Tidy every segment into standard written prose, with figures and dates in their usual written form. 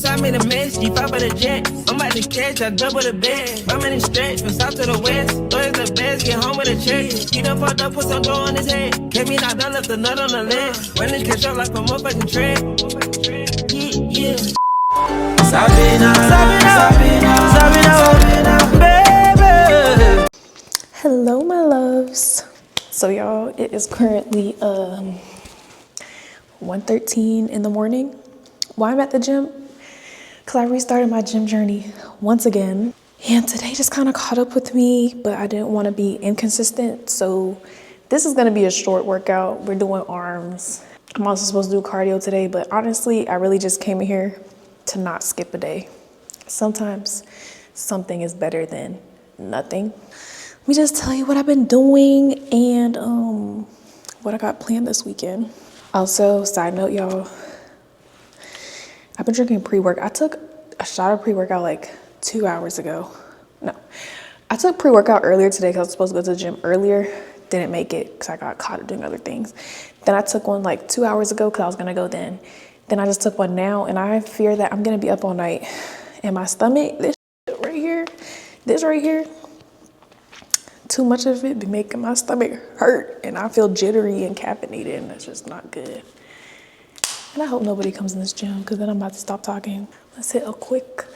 I'm in a mess, G5 by the jet. I'm about to catch, I double the bed. My money stretch from south to the west. Always the best, get home with a check. He done fucked up, put some dough on his head. Kept me knocked down, left the nut on the list. When this catch up like a motherfucking tread. Sabina, baby. Hello, my loves. So y'all, it is currently 1:13 in the morning. Why I'm at the gym? Because I restarted my gym journey once again. And today just kind of caught up with me, but I didn't want to be inconsistent. So this is going to be a short workout. We're doing arms. I'm also supposed to do cardio today, but honestly, I really just came in here to not skip a day. Sometimes something is better than nothing. Let me just tell you what I've been doing and what I got planned this weekend. Also, side note, y'all, I've been drinking pre-workout. I took a shot of pre-workout like 2 hours ago. No, I took pre-workout earlier today because I was supposed to go to the gym earlier. Didn't make it because I got caught up doing other things. Then I took one like 2 hours ago because I was gonna go then. Then I just took one now, and I fear that I'm gonna be up all night. And my stomach, this right here, too much of it be making my stomach hurt, and I feel jittery and caffeinated, and that's just not good. And I hope nobody comes in this gym because then I'm about to stop talking. Let's hit a quick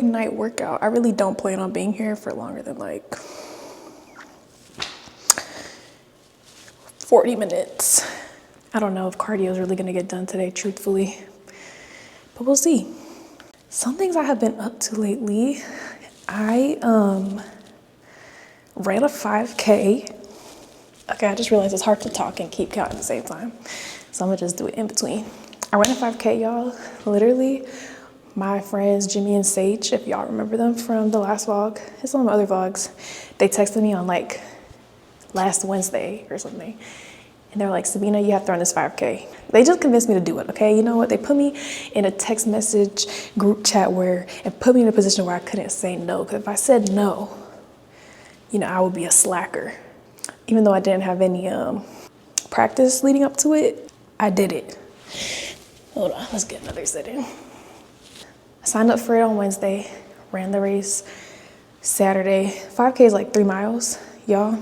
night workout. I really don't plan on being here for longer than like 40 minutes. I don't know if cardio is really gonna get done today, truthfully, but we'll see. Some things I have been up to lately, I ran a 5K. Okay, I just realized it's hard to talk and keep count at the same time, so I'm gonna just do it in between. I ran a 5K, y'all. Literally, my friends Jimmy and Sage, if y'all remember them from the last vlog, it's on my other vlogs, they texted me on like last Wednesday or something. And they're like, Sabina, you have to run this 5K. They just convinced me to do it, okay? You know what? They put me in a text message group chat and put me in a position where I couldn't say no. Because if I said no, you know, I would be a slacker. Even though I didn't have any practice leading up to it, I did it. Hold on, let's get another sit-in. I signed up for it on Wednesday, ran the race Saturday. 5K is like 3 miles, y'all.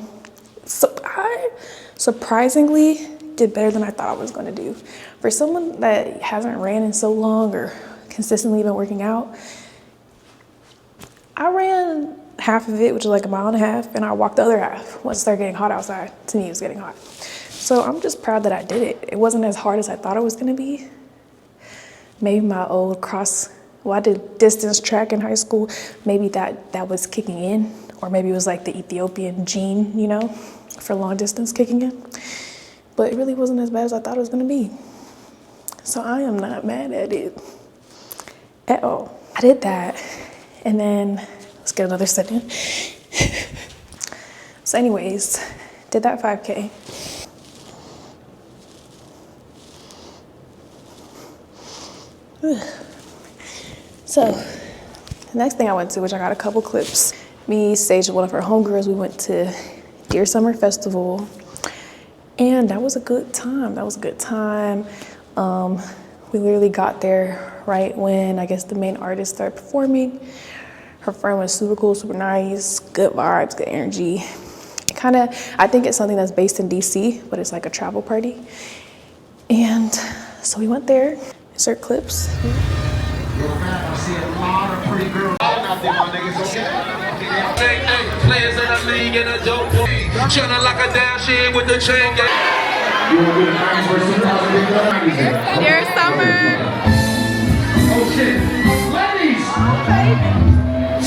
So I surprisingly did better than I thought I was gonna do. For someone that hasn't ran in so long or consistently been working out, I ran half of it, which is like 1.5 miles, and I walked the other half once it started getting hot outside. To me, it was getting hot. So I'm just proud that I did it. It wasn't as hard as I thought it was gonna be. Maybe my old I did distance track in high school. Maybe that was kicking in, or maybe it was like the Ethiopian gene, you know, for long distance kicking in. But it really wasn't as bad as I thought it was gonna be. So I am not mad at it at all. I did that, and then let's get another sit-in. So anyways, did that 5K. So the next thing I went to, which I got a couple clips, me, Sage, and one of her homegirls, we went to Deer Summer Festival, and that was a good time. We literally got there right when I guess the main artist started performing. Her friend was super cool, super nice, good vibes, good energy. I think it's something that's based in DC, but it's like a travel party. And so we went there, insert clips. I see a lot of pretty girls out there, my niggas, okay? Players in the league and a dope boy. Chillin' like a dash in with the chain gang. You want to be the first person Dear Summer. Oh shit. Ladies!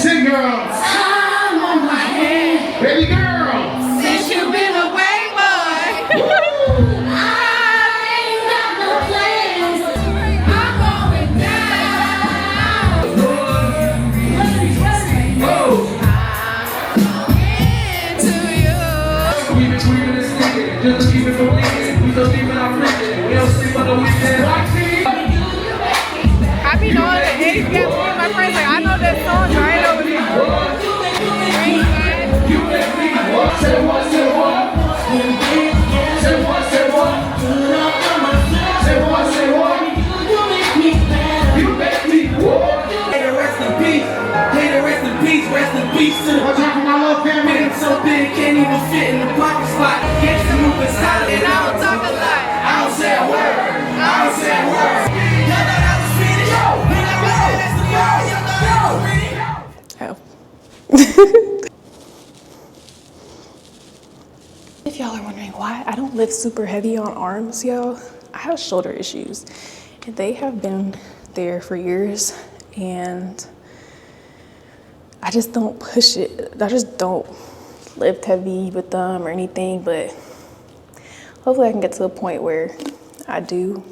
Sing girls! Time on my head. Baby girl! Since you've been away, boy. I ain't got no plans. I'm going down. Ladies, Oh! into you. We been tweeting this nigga, just keep it believing. We don't even our freaking. We don't sleep on the weekend. Happy New Year. Hey, yeah, one of my friends like, I know that song right over there. Say what? Say what? Say what? Say what? Say what? If y'all are wondering why I don't lift super heavy on arms, y'all, I have shoulder issues. And they have been there for years, and I just don't push it. I just don't lift heavy with them or anything, but hopefully I can get to a point where I do.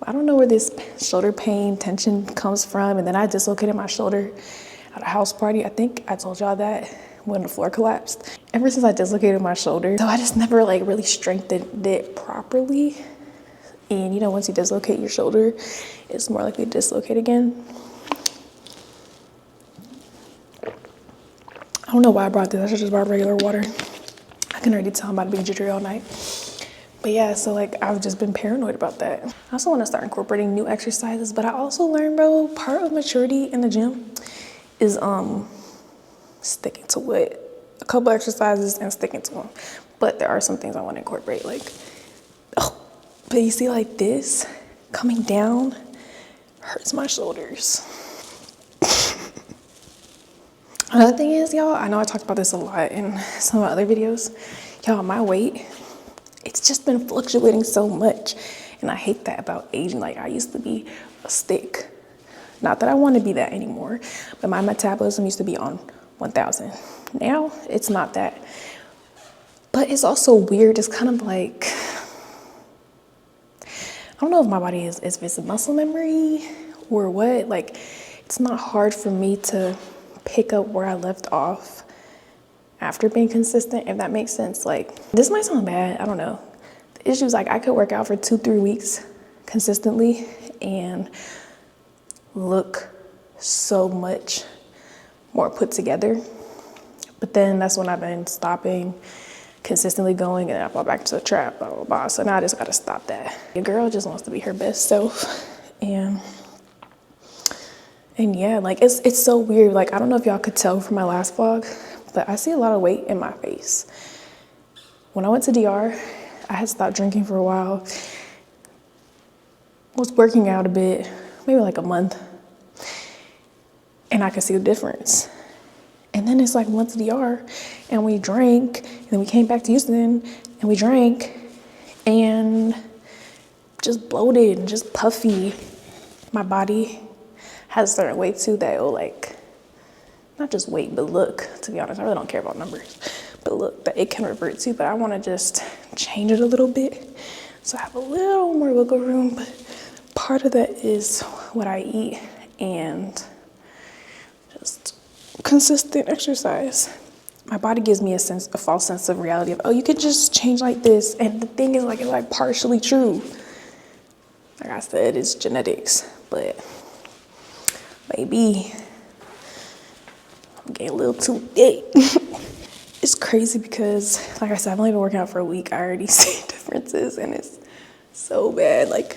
I don't know where this shoulder pain tension comes from, and then I dislocated my shoulder at a house party. I think I told y'all that when the floor collapsed. Ever since I dislocated my shoulder, so I just never like really strengthened it properly. And you know, once you dislocate your shoulder, it's more likely to dislocate again. I don't know why I brought this. I should just brought regular water. I can already tell I'm about to be jittery all night. But yeah, so like I've just been paranoid about that. I also want to start incorporating new exercises, but I also learned, bro, part of maturity in the gym is sticking to what a couple exercises and sticking to them. But there are some things I want to incorporate, like, but you see, like this coming down hurts my shoulders. Another thing is, y'all, I know I talked about this a lot in some of my other videos. Y'all, my weight, it's just been fluctuating so much. And I hate that about aging. Like, I used to be a stick. Not that I want to be that anymore, but my metabolism used to be on 1,000. Now, it's not that. But it's also weird. It's kind of like, I don't know if my body is, if it's a muscle memory or what. Like, it's not hard for me to pick up where I left off after being consistent, if that makes sense. Like, this might sound bad, I don't know. The issue is, like, I could work out for 2-3 weeks consistently and look so much more put together. But then that's when I've been stopping, consistently going, and I fall back to the trap, blah, blah, blah. So now I just gotta stop that. Your girl just wants to be her best self. And yeah, like it's so weird. Like, I don't know if y'all could tell from my last vlog, but I see a lot of weight in my face. When I went to DR, I had stopped drinking for a while. Was working out a bit, maybe like a month. And I could see the difference. And then it's like we went to DR and we drank, and then we came back to Houston and we drank and just bloated and just puffy. My body has a certain weight too that will, like, not just weight, but look, to be honest, I really don't care about numbers, but look, that it can revert to. But I want to just change it a little bit so I have a little more wiggle room. But part of that is what I eat and just consistent exercise. My body gives me a false sense of reality of, oh, you could just change like this. And the thing is, like, it's like partially true. Like I said, it's genetics, but maybe I'm getting a little too big. It's crazy because, like I said, I've only been working out for a week. I already see differences, and it's so bad. Like,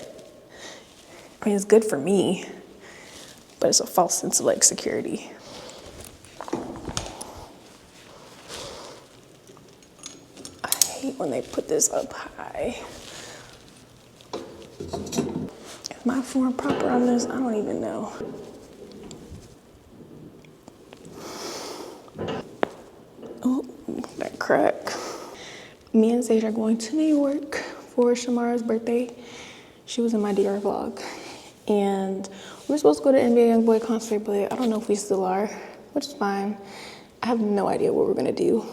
I mean, it's good for me, but it's a false sense of, like, security. I hate when they put this up high. Is my form proper on this? I don't even know. Oh, that crack. Me and Sage are going to New York for Shamara's birthday. She was in my DR vlog. And we were supposed to go to NBA YoungBoy concert, but I don't know if we still are, which is fine. I have no idea what we're gonna do.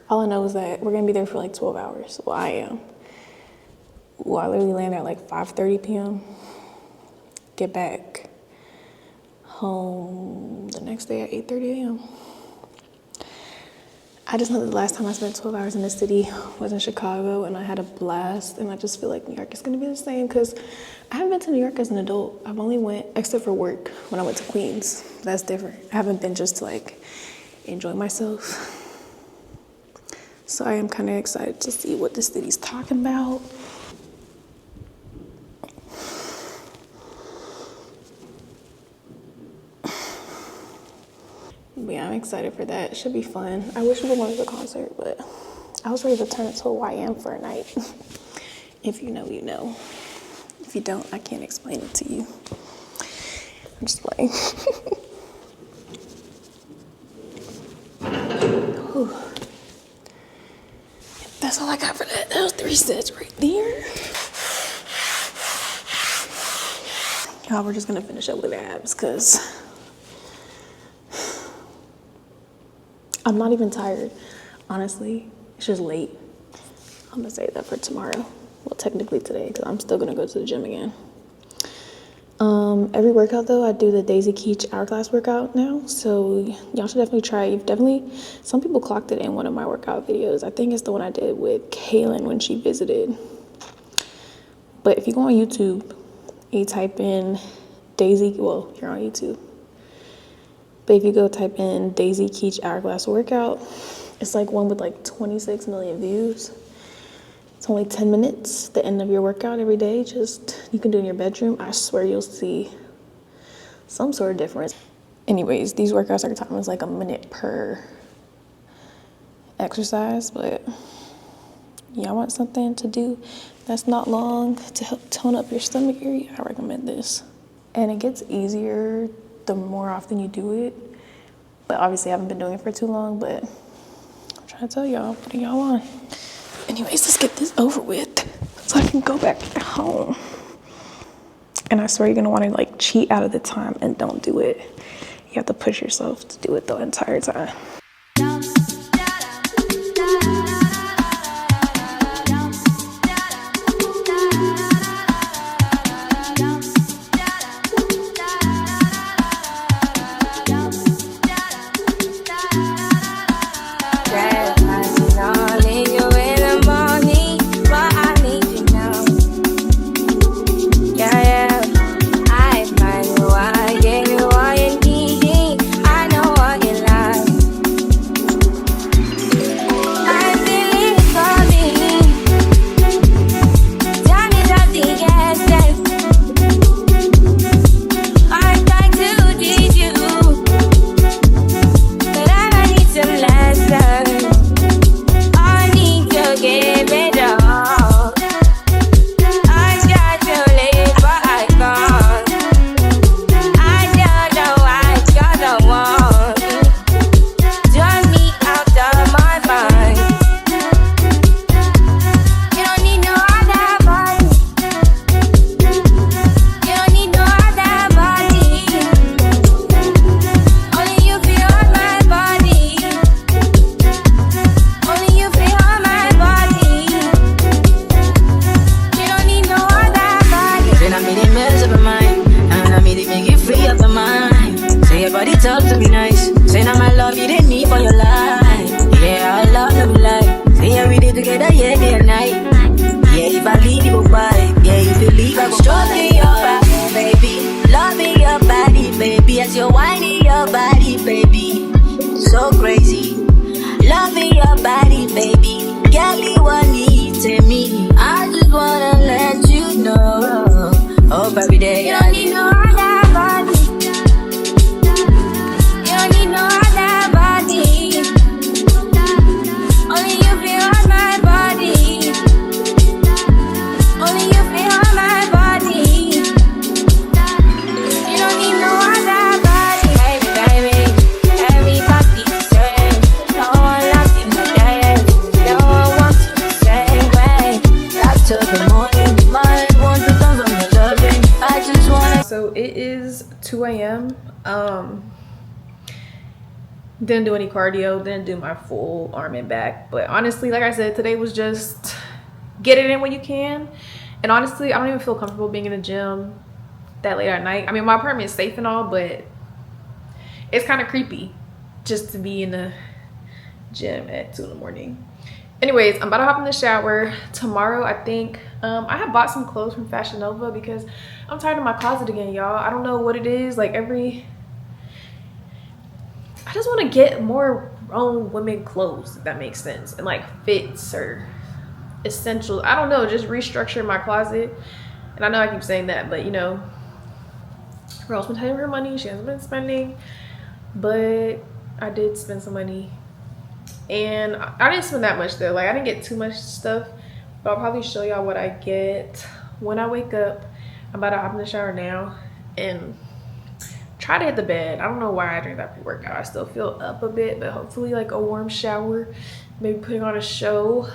All I know is that we're gonna be there for like 12 hours. Well, I am. Well, I literally land at like 5:30 p.m. Get back home the next day at 8:30 a.m. I just know that the last time I spent 12 hours in the city was in Chicago, and I had a blast, and I just feel like New York is gonna be the same, because I haven't been to New York as an adult. I've only went, except for work, when I went to Queens. That's different. I haven't been just to, like, enjoy myself. So I am kind of excited to see what the city's talking about. But yeah, I'm excited for that. It should be fun. I wish we were going to the concert, but I was ready to turn it to a YM for a night. If you know, you know. If you don't, I can't explain it to you. I'm just playing. that's all I got for that. Those 3 sets right there. Y'all, we're just gonna finish up with abs because I'm not even tired. Honestly, it's just late. I'm gonna save that for tomorrow. Well, technically today, because I'm still gonna go to the gym again. Every workout though, I do the Daisy Keach Hourglass workout now. So y'all should definitely try. Some people clocked it in one of my workout videos. I think it's the one I did with Kaylin when she visited. But if you go on YouTube, you type in Daisy, well, you're on YouTube. But if you go type in Daisy Keach Hourglass workout, it's like one with like 26 million views. It's only 10 minutes, the end of your workout every day. You can do it in your bedroom. I swear you'll see some sort of difference. Anyways, these workouts are time is like a minute per exercise, but y'all want something to do that's not long to help tone up your stomach area, I recommend this. And it gets easier the more often you do it. But obviously I haven't been doing it for too long, but I'm trying to tell y'all, putting y'all on. Anyways, let's get this over with so I can go back home. And I swear you're gonna wanna like cheat out of the time and don't do it. You have to push yourself to do it the entire time. So it is 2 a.m. Didn't do any cardio, didn't do my full arm and back. But honestly, like I said, today was just get it in when you can. And honestly, I don't even feel comfortable being in the gym that late at night. I mean, my apartment is safe and all, but it's kind of creepy just to be in the gym at 2 in the morning. Anyways, I'm about to hop in the shower. Tomorrow, I think, I have bought some clothes from Fashion Nova because I'm tired of my closet again, y'all. I don't know what it is. Like I just want to get more grown women clothes, if that makes sense. And like fits or essentials. I don't know, just restructure my closet. And I know I keep saying that, but you know, girl's been having her money. She hasn't been spending. But I did spend some money. And I didn't spend that much though. Like I didn't get too much stuff, but I'll probably show y'all what I get when I wake up. I'm about to hop in the shower now and try to hit the bed. I don't know why I drink that pre-workout. I still feel up a bit, but hopefully like a warm shower maybe putting on a show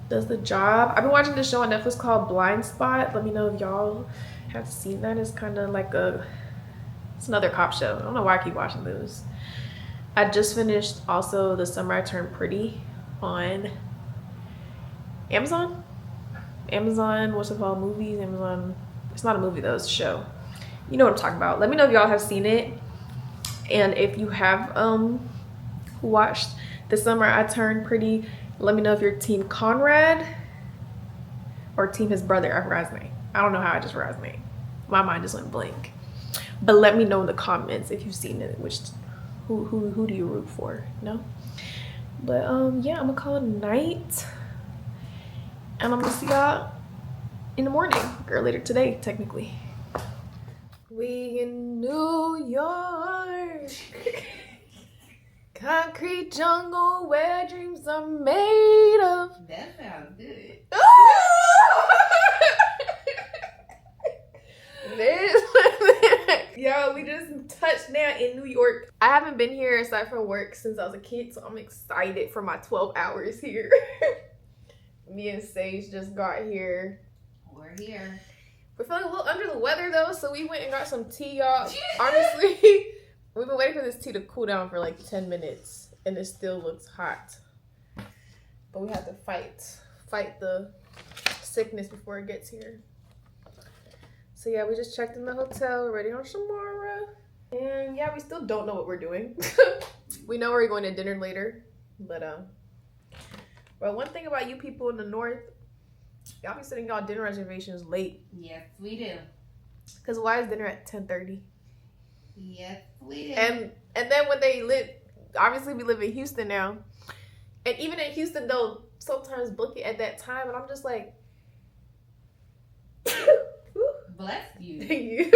does the job. I've been watching this show on Netflix called Blind Spot. Let me know if y'all have seen that. It's kind of like it's another cop show. I don't know why I keep watching those. I just finished also The Summer I Turned Pretty on Amazon. What's it called? Movies, Amazon. It's not a movie though, it's a show. You know what I'm talking about. Let me know if y'all have seen it. And if you have watched The Summer I Turned Pretty, let me know if you're team Conrad or team his brother. I forgot his name. I don't know how I just forgot his name. My mind just went blank. But let me know in the comments if you've seen it, who do you root for? No? But yeah, I'm gonna call it a night. And I'm gonna see y'all in the morning, or later today, technically. We in New York. Concrete jungle where dreams are made of. That sounds good. Yo, we just touched down in New York. I haven't been here aside from work since I was a kid, so I'm excited for my 12 hours here. Me and Sage just got here. We're here. We're feeling a little under the weather though, so we went and got some tea, y'all. Honestly, we've been waiting for this tea to cool down for like 10 minutes, and it still looks hot. But we have to fight the sickness before it gets here. So yeah, we just checked in the hotel, we're ready on tomorrow. And yeah, we still don't know what we're doing. We know we're going to dinner later, but one thing about you people in the north, y'all be sending y'all dinner reservations late. Yes, we do. Cause why is dinner at 10:30? Yes, we do. And then when they live, obviously we live in Houston now, and even in Houston they'll sometimes book it at that time, and I'm just like, bless you. thank you.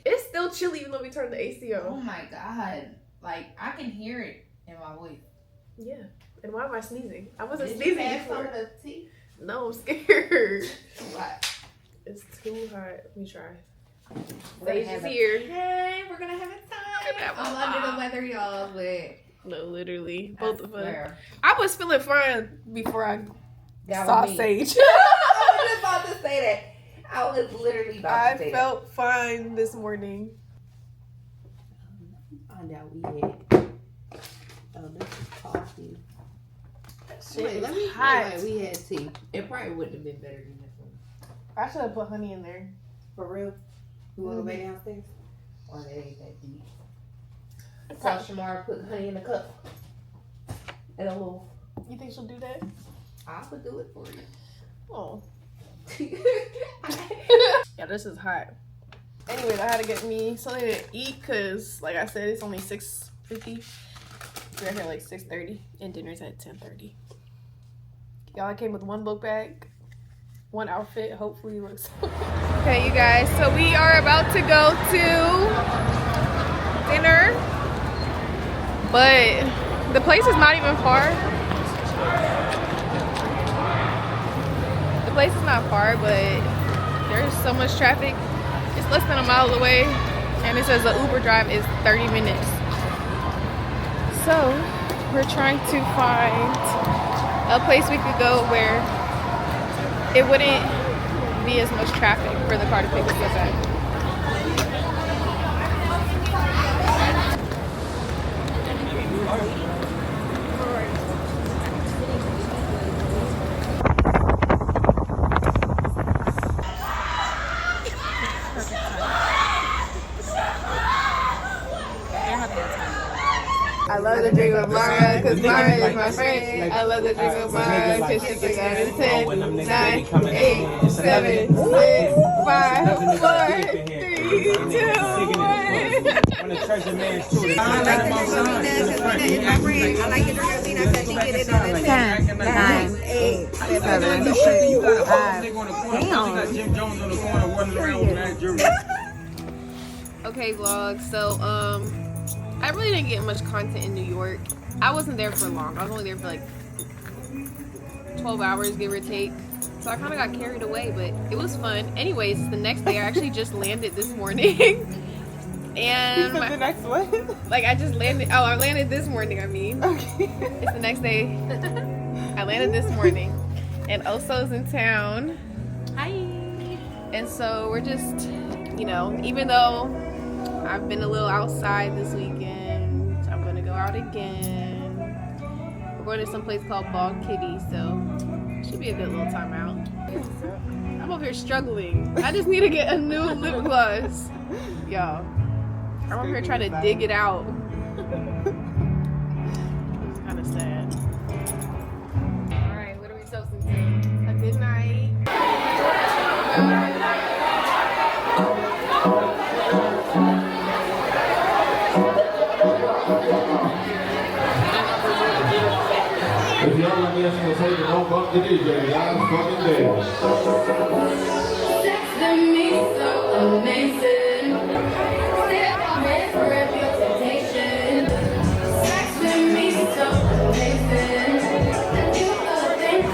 It's still chilly even though we turned the AC on. Oh my god, like I can hear it in my voice. Yeah. And why am I sneezing? I wasn't Did sneezing you have before. some of the tea? No, I'm scared. What? It's too hot. Let me try. We're gonna Sage have is here. Hey, we're gonna have a time. I'm under the weather, y'all, but No, literally. Both of us. swear. I was feeling fine before I That saw was me. Sage. I was just about to say that. I was literally about to say I felt fine this morning. Find out we had. Oh, this is coffee. Wait, let me hot. like we had tea. It probably wouldn't have been better than this one. I should have put honey in there. For real? You want to go back downstairs? Or that ain't that deep. So Shamara put honey in the cup. And a little. You think she'll do that? I would do it for you. Oh. Yeah, this is hot. Anyways, I had to get me something to eat because, like I said, it's only 6:50. We're here like 6:30, and dinner's at 10:30. Y'all, I came with one book bag, one outfit. Hopefully, looks. Okay, you guys. So we are about to go to dinner, but the place is not even far. The place is not far, but there's so much traffic. It's less than a mile away, and it says the Uber drive is 30 minutes. So we're trying to find a place we could go where it wouldn't be as much traffic for the car to pick us up at. I love the drink with Mara because Mara is my friend. I love the drink with Mara because she gets out of 10, 9, 8, 7, 6, 5, 4, 3, 2, 1. When the treasure man's too. I like the drink of Lena because she get it on the 10, 9, 8, 7, 5. Okay, vlog. So, I really didn't get much content in New York. I wasn't there for long. I was only there for like 12 hours, give or take. So I kind of got carried away, but it was fun. Anyways, the next day I actually just landed this morning. And the next one? like I just landed. Oh, I landed this morning. I mean, Okay. it's the next day. I landed this morning, and Oso's in town. Hi. And so we're just, you know, even though I've been a little outside this weekend, I'm gonna go out again. We're going to some place called Bog Kitty, so it should be a good little time out. I'm over here struggling. I just need to get a new lip gloss, y'all. I'm over here trying to dig it out. It's kind of sad. All right, what are we toasting to? A good night. If y'all like this, we'll take it. Don't bump the DJ. Y'all fucking there. Sex to me so amazing. Set my hands for every temptation. Sex to me so amazing. And you other things.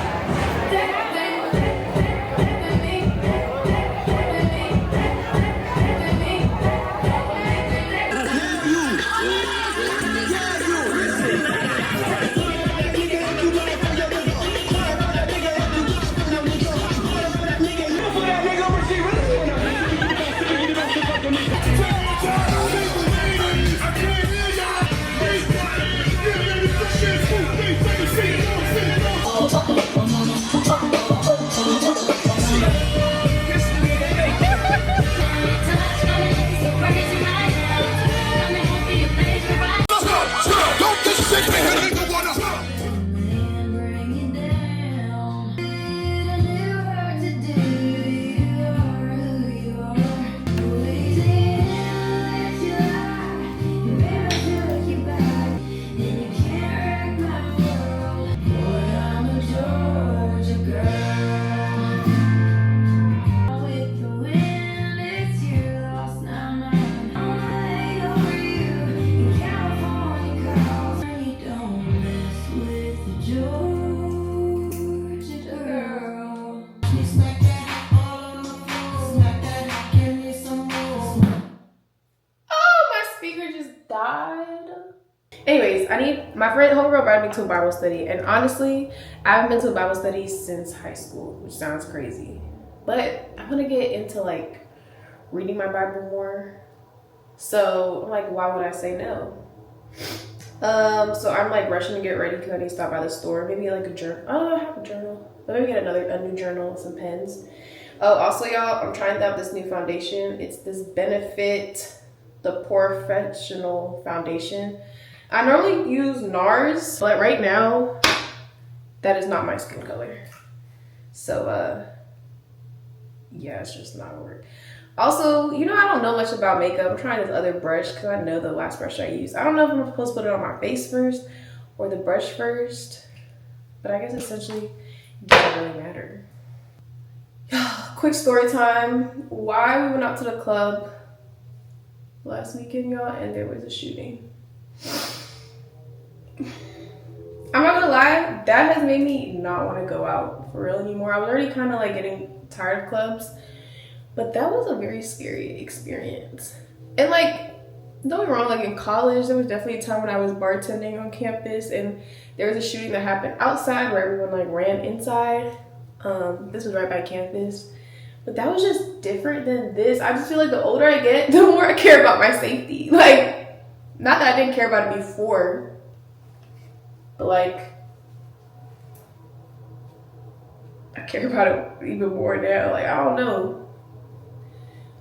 Anyways, my homegirl invited me to a Bible study, and honestly, I haven't been to a Bible study since high school, which sounds crazy. But I'm gonna get into like reading my Bible more. So I'm like, why would I say no? So I'm like rushing to get ready because I need to stop by the store. Maybe like a journal. Oh, I have a journal. But maybe get a new journal and some pens. Oh, also y'all, I'm trying out this new foundation. It's this Benefit the Professional Foundation. I normally use NARS, but right now, that is not my skin color. So, yeah, it's just not work. Also, you know, I don't know much about makeup. I'm trying this other brush because I know the last brush I used. I don't know if I'm supposed to put it on my face first or the brush first, but I guess essentially it doesn't really matter. Quick story time. Why we went out to the club last weekend, y'all, and there was a shooting. I'm not gonna lie, that has made me not want to go out for real anymore. I was already kind of like getting tired of clubs, but that was a very scary experience. And like, don't get me wrong, like in college, there was definitely a time when I was bartending on campus and there was a shooting that happened outside where everyone like ran inside. This was right by campus. But that was just different than this. I just feel like the older I get, the more I care about my safety. Like, not that I didn't care about it before, but like, I care about it even more now. Like, I don't know.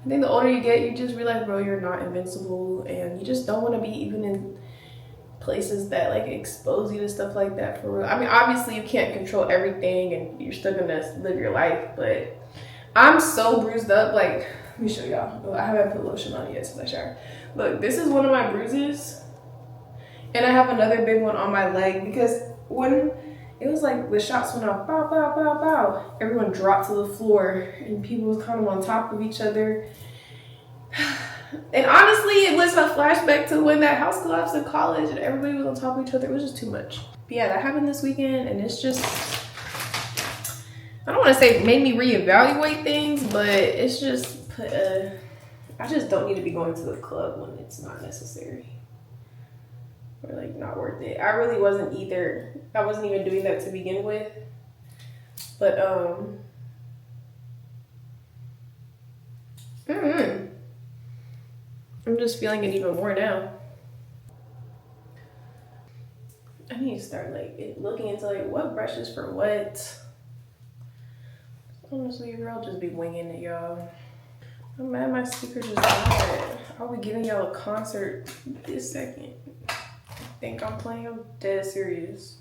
I think the older you get, you just realize, bro, you're not invincible, and you just don't want to be even in places that like expose you to stuff like that for real. I mean, obviously you can't control everything and you're still gonna live your life, but I'm so bruised up. Like, let me show y'all. I haven't put lotion on yet since I showered. Look, this is one of my bruises, and I have another big one on my leg because when it was like the shots went off, bow, bow, bow, bow, everyone dropped to the floor and people was kind of on top of each other. And honestly, it was a flashback to when that house collapsed in college and everybody was on top of each other. It was just too much. But yeah, that happened this weekend, and it's just, I don't want to say made me reevaluate things, but it's just put a, I just don't need to be going to the club when it's not necessary. Or like not worth it. I really wasn't either. I wasn't even doing that to begin with. But I'm just feeling it even more now. I need to start like looking into like what brushes for what. Honestly, I'll just be winging it, y'all. I'm mad my speaker just died. I'll be giving y'all a concert this second. Think I'm playing? I'm dead serious.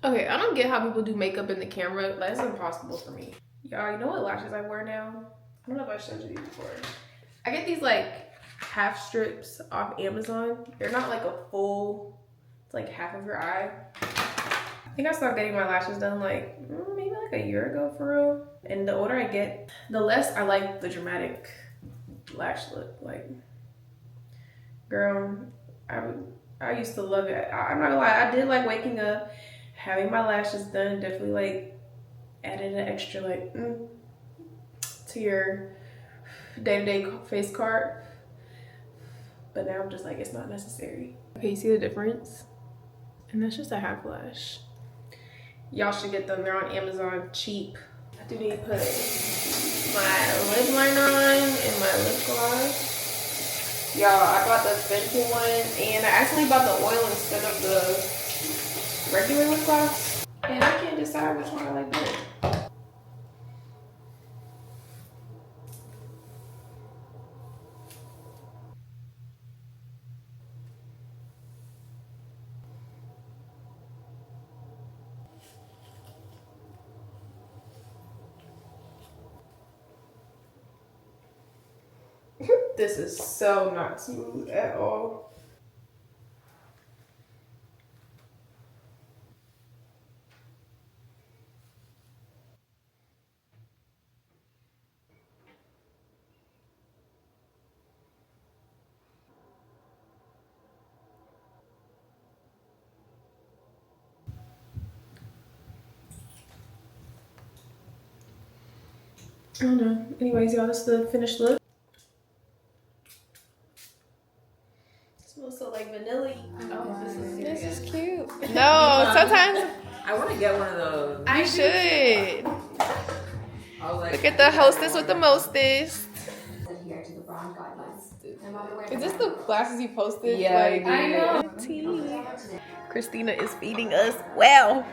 Okay, I don't get how people do makeup in the camera. That's impossible for me. Y'all, you know what lashes I wear now? I don't know if I showed you these before. I get these like half strips off Amazon. They're not like a full, it's like half of your eye. I think I stopped getting my lashes done like maybe like a year ago for real. And the older I get, the less I like the dramatic lash look. Like, girl, I used to love it. I'm not gonna lie, I did like waking up, having my lashes done, definitely like added an extra like to your day-to-day face card. But now I'm just like, it's not necessary. Okay, you see the difference? And that's just a half lash. Y'all should get them, they're on Amazon, cheap. I do need to put my lip liner on and my lip gloss. Y'all, I bought the Fenty one and I actually bought the oil instead of the regular lip gloss. And I can't decide which one I like better. This is so not smooth at all. I don't know. Anyways, y'all, this is the finished look. Smells so like vanilla. Oh, This is cute. No, sometimes I want to get one of those. I should. I was like, Look at the hostess with the mostest. Adhere to the brand guidelines. Is this the glasses you posted? Yeah, like, I know. Tea. Christina is feeding us well.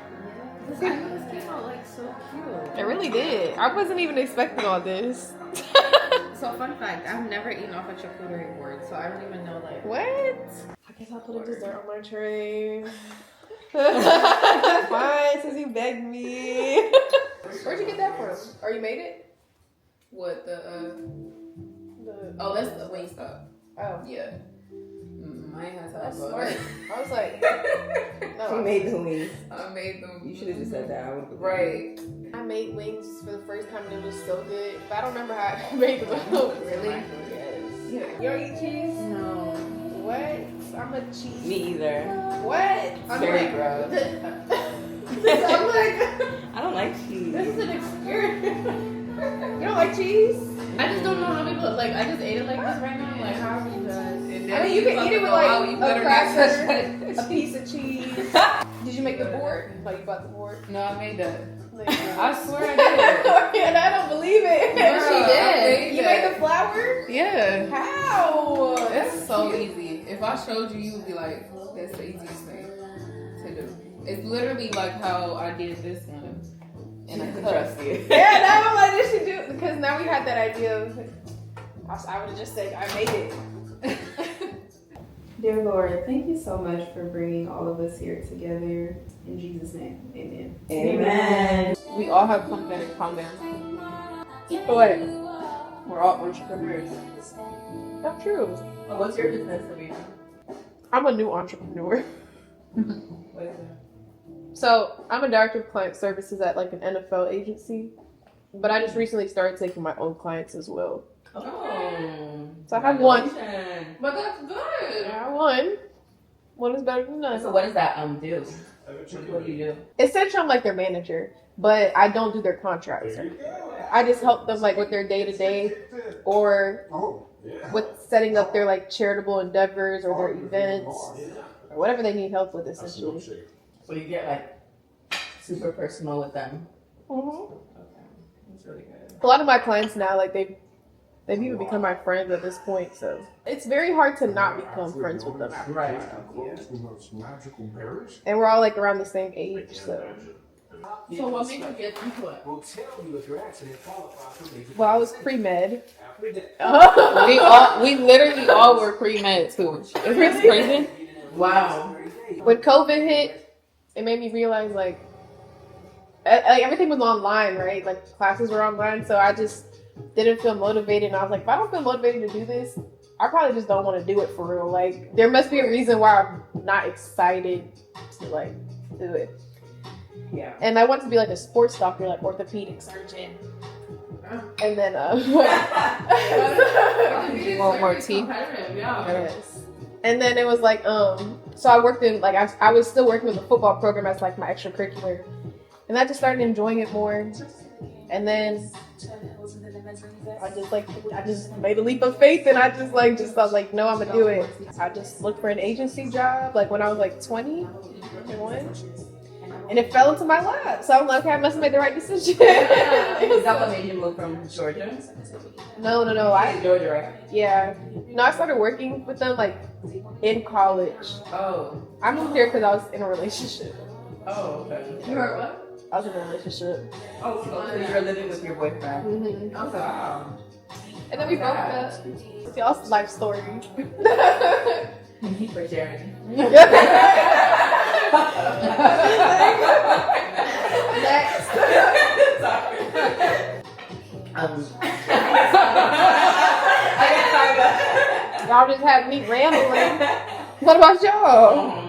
this came out like so cute. It really did. I wasn't even expecting all this. So fun fact, I've never eaten off a charcuterie board, so I don't even know like What? I guess I'll put a dessert on my tray. Fine, since you begged me. Where'd you get that from? Or you made it? what the oh, that's the Wingstop. Oh. Yeah. Mine has That's that. smart. I was like, no. She made the wings. I made them. You should have just said that. I would Right. I made wings for the first time and it was so good. But I don't remember how I made them. Really? Yes. Yeah. You don't eat cheese? No. What? I'm a cheese. Me either. What? It's very gross. I'm like, I don't like cheese. this is an experience. You don't like cheese? I just don't know how people like. I just ate it like this right now. Like how are you guys? I mean, you can eat it with like a cracker, a piece of cheese. Did you make the board? Like you bought the board? No, I made that. Like, I swear I did. and I don't believe it. No, she did. You made the flour? Yeah. How? It's so easy. If I showed you, you would be like, that's the easiest thing to do. It's literally like how I did this one. And I could trust you. Yeah, now I'm like, this should do because now we had that idea of. I would have just said I made it. Dear Lord, thank you so much for bringing all of us here together. In Jesus' name, amen. Amen. We all have something in common. What? We're all entrepreneurs. That's true. What's your business, Sabrina? I'm a new entrepreneur. What is it? So I'm a director of client services at like an NFL agency. But I just recently started taking my own clients as well. Oh. So I have one. But that's good. I have one. One is better than none. So what does that do? What do you do? Essentially, I'm like their manager, but I don't do their contracts. I just help them like with their day-to-day or with setting up their like charitable endeavors or their events or whatever they need help with, essentially. So you get like super personal with them. Mm-hmm. Okay, that's really good. A lot of my clients now, like they've even become my friends at this point, so it's very hard to not become friends with them after Right. And we're all like around the same age, so. So what made you get into it? Well, I was pre-med. We literally all were pre-med too. Isn't this crazy? Wow. When COVID hit, it made me realize like everything was online, right? Like classes were online, so I just didn't feel motivated. And I was like, if I don't feel motivated to do this, I probably just don't want to do it for real. Like there must be a reason why I'm not excited to like do it. Yeah. And I wanted to be like a sports doctor, like orthopedic surgeon. And then Want more tea? Yes. And then it was like so I worked in like I was still working with the football program as like my extracurricular, and I just started enjoying it more. And then I just made a leap of faith, and I just thought like no, I'm gonna do it. I just looked for an agency job like when I was like 21, and it fell into my lap. So I'm like, okay, I must have made the right decision. Is that what made you move from Georgia? No. Georgia, right? Yeah. No, I started working with them like in college. Oh. I moved here because I was in a relationship. Oh, okay. You heard what? I was in a relationship. Oh, so you were living with your boyfriend. Mm-hmm. Oh, wow. And then we broke up. It's y'all's life story. Thank you for sharing. Next. Y'all just had me rambling. What about y'all?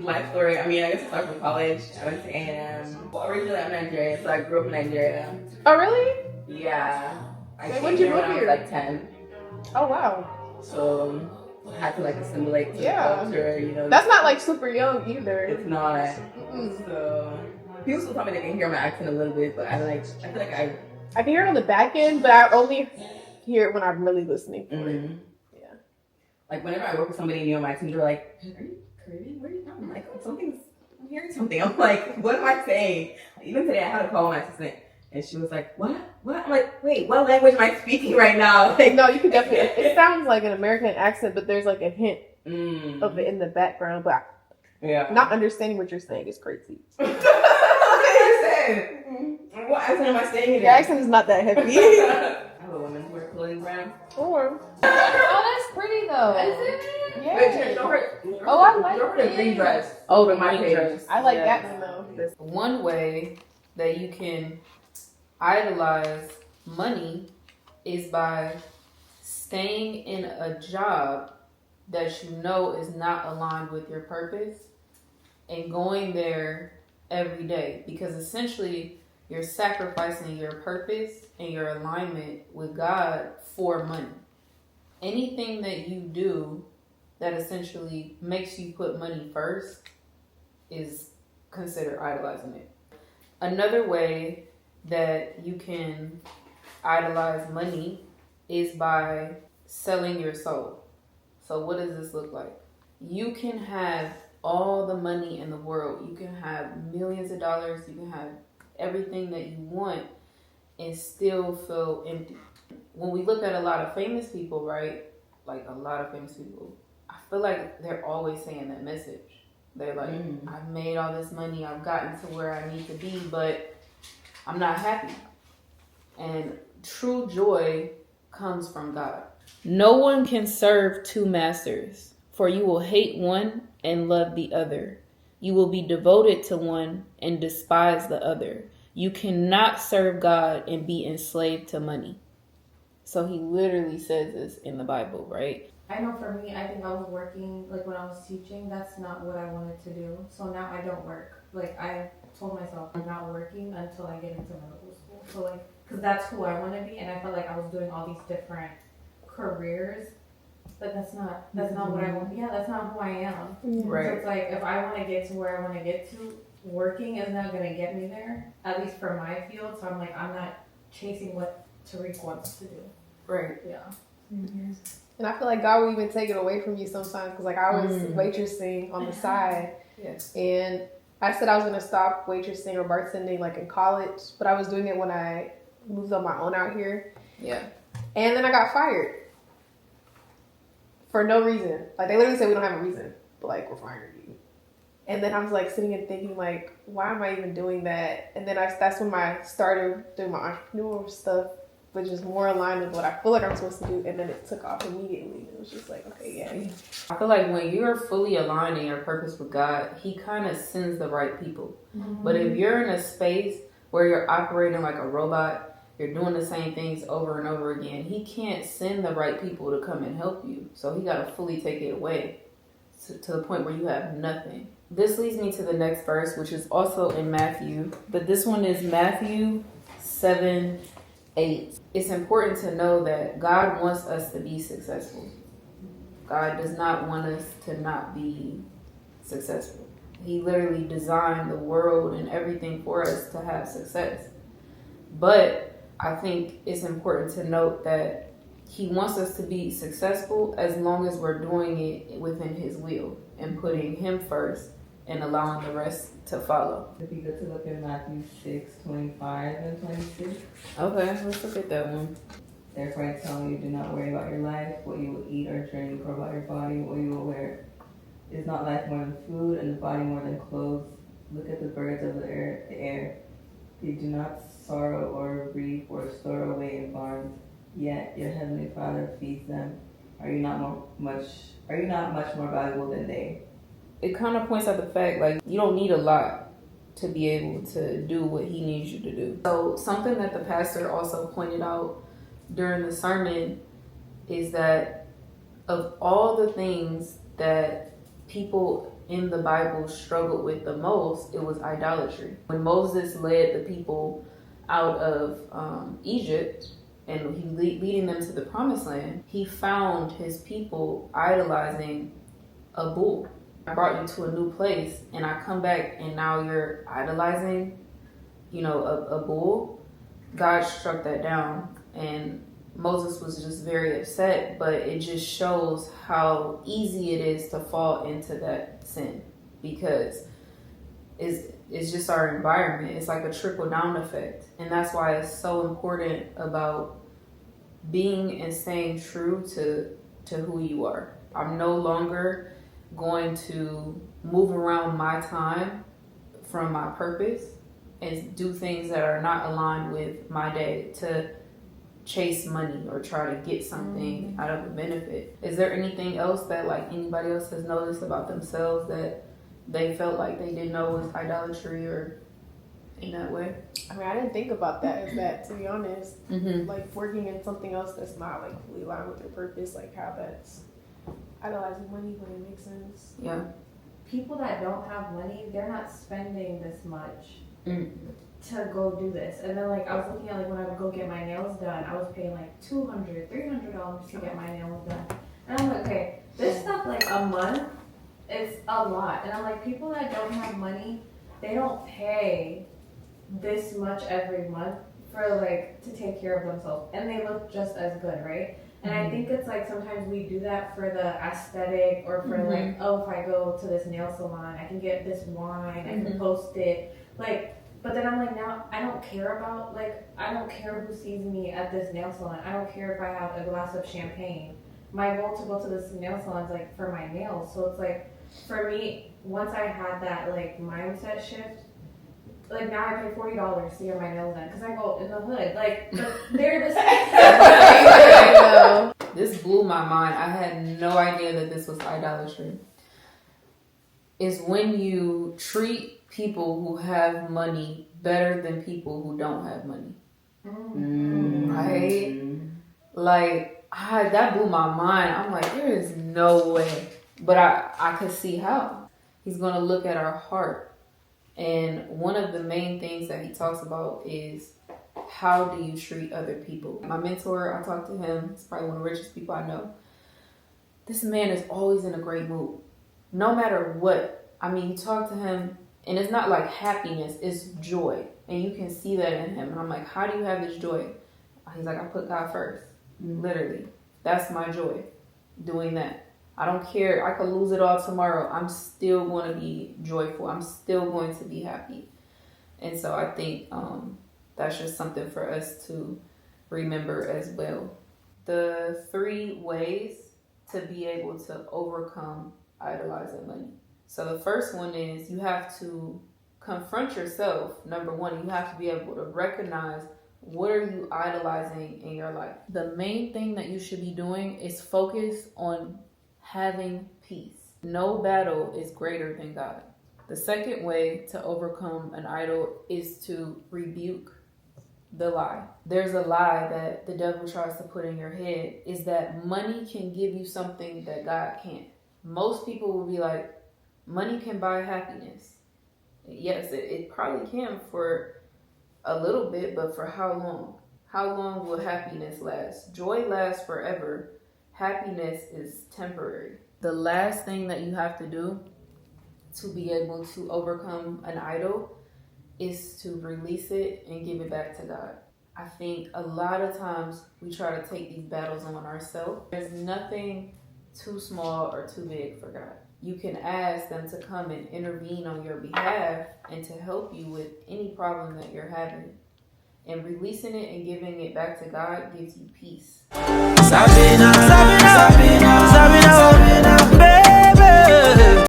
Life story. I mean, I guess I started from college. I went to A&M. Well, originally I'm Nigerian, so I grew up in Nigeria. Oh, really? Yeah. Wait, when did you move here? I was like 10. Oh, wow. So I had to like assimilate to the Yeah. culture, you know. That's not like super young either. It's not. Mm-mm. So people still tell me they can hear my accent a little bit, but I feel like I can hear it on the back end, but I only hear it when I'm really listening for it. Yeah. Like whenever I work with somebody new on my team, they're like, "Are you Korean? Where are you from?" I'm like, I'm hearing something. I'm like, what am I saying? Even today I had to call my assistant and she was like, what? I'm like, wait, what language am I speaking right now? Like, no, you can definitely, it sounds like an American accent, but there's like a hint of it in the background, but not understanding what you're saying is crazy. What accent am I saying? Your accent is not that heavy. I have a women's wear clothing brand. Or Oh, that's pretty though. Is it? yeah. Wait, show her I like the green dress. Oh, the my green dress. I like that one though. One way that you can idolize money is by staying in a job that you know is not aligned with your purpose and going there every day, because essentially you're sacrificing your purpose and your alignment with God for money. Anything that you do that essentially makes you put money first is considered idolizing it. Another way that you can idolize money is by selling your soul. So what does this look like? You can have all the money in the world. You can have millions of dollars. You can have everything that you want and still feel empty. When we look at a lot of famous people, right? Like a lot of famous people, I feel like they're always saying that message. They're like, I've made all this money. I've gotten to where I need to be, but I'm not happy. And true joy comes from God. No one can serve two masters, for you will hate one and love the other. You will be devoted to one and despise the other. You cannot serve God and be enslaved to money. So he literally says this in the Bible, right? I know for me, I think I was working, like when I was teaching, that's not what I wanted to do. So now I don't work. Like I told myself I'm not working until I get into medical school. So like, because that's who I want to be, and I felt like I was doing all these different careers, but that's not what I want. Yeah, that's not who I am. Right. So it's like, if I want to get to where I want to get to, working is not going to get me there, at least for my field. So I'm like, I'm not chasing what Tariq wants to do. Right. Yeah. And I feel like God will even take it away from you sometimes, because like I was waitressing on the side, Yes. and I said I was gonna stop waitressing or bartending like in college, but I was doing it when I moved on my own out here. Yeah. And then I got fired for no reason. Like they literally said we don't have a reason, but like we're firing you. And then I was like sitting and thinking like, why am I even doing that? And then that's when I started doing my entrepreneurial stuff, which is more aligned with what I feel like I'm supposed to do. And then it took off immediately. It was just like, okay, yeah. I feel like when you're fully aligned in your purpose with God, He kind of sends the right people. But if you're in a space where you're operating like a robot, you're doing the same things over and over again, He can't send the right people to come and help you. So He got to fully take it away to the point where you have nothing. This leads me to the next verse, which is also in Matthew, but this one is Matthew 7:8. It's important to know that God wants us to be successful. God does not want us to not be successful. He literally designed the world and everything for us to have success. But I think it's important to note that He wants us to be successful as long as we're doing it within His will and putting Him first and allowing the rest to follow. It'd be good to look at Matthew 6:25 and 26. Okay, let's look at that one. Therefore I tell you, do not worry about your life, what you will eat or drink, or about your body, what you will wear. Is not life more than food, and the body more than clothes? Look at the birds of the air. They do not sorrow or reap or store away in barns, yet your heavenly Father feeds them. Are you not much more valuable than they? It kind of points out the fact, like, you don't need a lot to be able to do what He needs you to do. So something that the pastor also pointed out during the sermon is that of all the things that people in the Bible struggled with the most, it was idolatry. When Moses led the people out of Egypt and he leading them to the promised land, he found his people idolizing a bull. I brought you to a new place and I come back and now you're idolizing, a bull. God struck that down and Moses was just very upset, but it just shows how easy it is to fall into that sin because it's just our environment. It's like a trickle down effect. And that's why it's so important about being and staying true to who you are. I'm no longer going to move around my time from my purpose and do things that are not aligned with my day to chase money or try to get something out of a benefit. Is there anything else that like anybody else has noticed about themselves that they felt like they didn't know was idolatry or in that way? I mean, I didn't think about that as that, to be honest. Like working in something else that's not like fully aligned with your purpose, like how that's idolizing money when it makes sense. Yeah. People that don't have money, they're not spending this much to go do this. And then like I was looking at like when I would go get my nails done, I was paying like $200, $300 to get my nails done. And I'm like, okay, this stuff like a month, it's a lot. And I'm like, people that don't have money, they don't pay this much every month for like to take care of themselves, and they look just as good, right? And I think it's like sometimes we do that for the aesthetic or for like, oh, if I go to this nail salon, I can get this wine, I can post it, like. But then I'm like, now I don't care about I don't care who sees me at this nail salon. I don't care if I have a glass of champagne. My goal to go to this nail salon is like for my nails. So it's like for me, once I had that like mindset shift. Like now I pay $40 to get my nails done because I go in the hood. Like they're the same. This blew my mind. I had no idea that this was idolatry. Is when you treat people who have money better than people who don't have money. Right? Like that blew my mind. I'm like, there is no way. But I could see how. He's gonna look at our heart. And one of the main things that he talks about is, how do you treat other people? My mentor, I talked to him, he's probably one of the richest people I know. This man is always in a great mood, no matter what. I mean, you talk to him, and it's not like happiness, it's joy. And you can see that in him. And I'm like, how do you have this joy? He's like, I put God first. Literally. That's my joy, doing that. I don't care. I could lose it all tomorrow. I'm still going to be joyful. I'm still going to be happy. And so I think that's just something for us to remember as well. The 3 ways to be able to overcome idolizing money. So the first one is, you have to confront yourself. Number 1, you have to be able to recognize, what are you idolizing in your life? The main thing that you should be doing is focus on having peace. No battle is greater than God. The second way to overcome an idol is to rebuke the lie. There's a lie that the devil tries to put in your head, is that money can give you something that God can't. Most people will be like, money can buy happiness. Yes, it probably can for a little bit, but for how long? How long will happiness last? Joy lasts forever. Happiness is temporary. The last thing that you have to do to be able to overcome an idol is to release it and give it back to God. I think a lot of times we try to take these battles on ourselves. There's nothing too small or too big for God. You can ask them to come and intervene on your behalf and to help you with any problem that you're having. And releasing it and giving it back to God gives you peace.